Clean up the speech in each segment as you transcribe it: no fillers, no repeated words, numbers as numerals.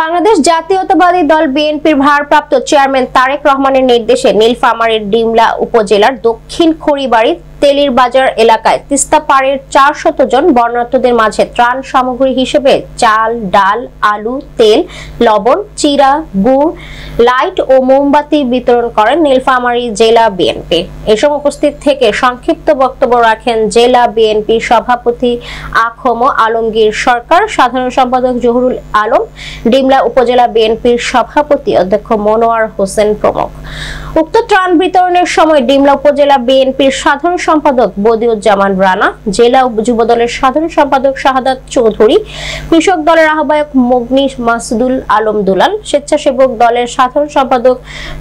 বাংলাদেশ জাতীয়তাবাদী দল বিএনপির ভারপ্রাপ্ত চেয়ারম্যান তারেক রহমানের নির্দেশে নীলফামারীর ডিমলা উপজেলার দক্ষিণ খড়িবাড়ি তেলির বাজার এলাকায় তিস্তা পাড়ের 400 জন বর্ণাঢ্যদের মাঝে ত্রাণ সামগ্রী হিসেবে চাল, ডাল, আলু, তেল, লবণ, চিরা, গুড়, লাইট ও মোমবাতি বিতরণ করেন নীলফামারী জেলা বিএনপি। এসব উপস্থিত থেকে সংক্ষিপ্ত বক্তব্য রাখেন জেলা বিএনপির সভাপতি আখম আলমগীর সরকার, সাধারণ সম্পাদক জহুরুল আলম, ডিমলা উপজেলা বিএনপির সভাপতি অধ্যক্ষ মনোয়ার হোসেন প্রমুখ। উক্ত ত্রাণ বিতরণের সময় ডিমলা উপজেলা বিএনপির সাধারণ সম্পাদক বদিউজ্জামান রানা, জেলা যুবদলের সাধারণ সম্পাদক শাহাদাত চৌধুরী, কৃষক দলের আহ্বায়ক মগনি মাসুদুল আলম দুলাল, স্বেচ্ছাসেবক দলের সাধারণ সম্পাদক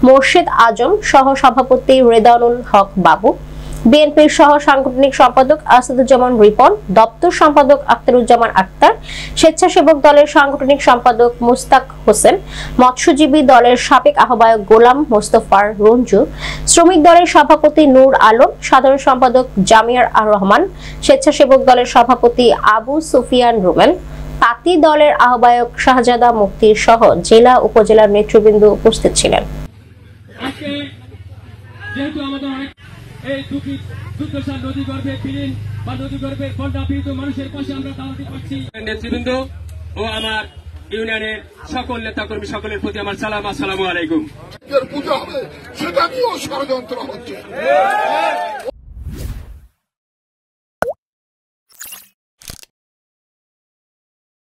মোর্শেদ আজম, সহ সভাপতি রেদানুল হক বাবু, বিএনপির সহ সাংগঠনিক সম্পাদক আসাদুজ্জামান রিপন, দপ্তর সম্পাদক আখতারুজ্জামান আক্তার, স্বেচ্ছাসেবক দলের সাংগঠনিক সম্পাদক মুস্তাক হোসেন, মৎস্যজীবী দলের সাবেক আহ্বায়ক গোলাম মোস্তফার রঞ্জু, শ্রমিক দলের সভাপতি নূর আলম, সাধারণ সম্পাদক জামিয়ার আর রহমান, স্বেচ্ছাসেবক দলের সভাপতি আবু সুফিয়ান রুমেল, তাঁতি দলের আহ্বায়ক শাহজাদা মুক্তির সহ জেলা উপজেলার নেতৃবৃন্দ উপস্থিত ছিলেন। এই দুর্দশা নদী গর্ভে বিলীন বা নদী গর্ভের বন্যা পীড়িত মানুষের পাশে আমরা দাঁড়াতে পারছি। নেতৃবৃন্দ ও আমার ইউনিয়নের সকল নেতাকর্মী সকলের প্রতি আমার সালাম, আসসালামু আলাইকুম। পূজা হবে সেটা নিয়েও ষড়যন্ত্র হচ্ছে।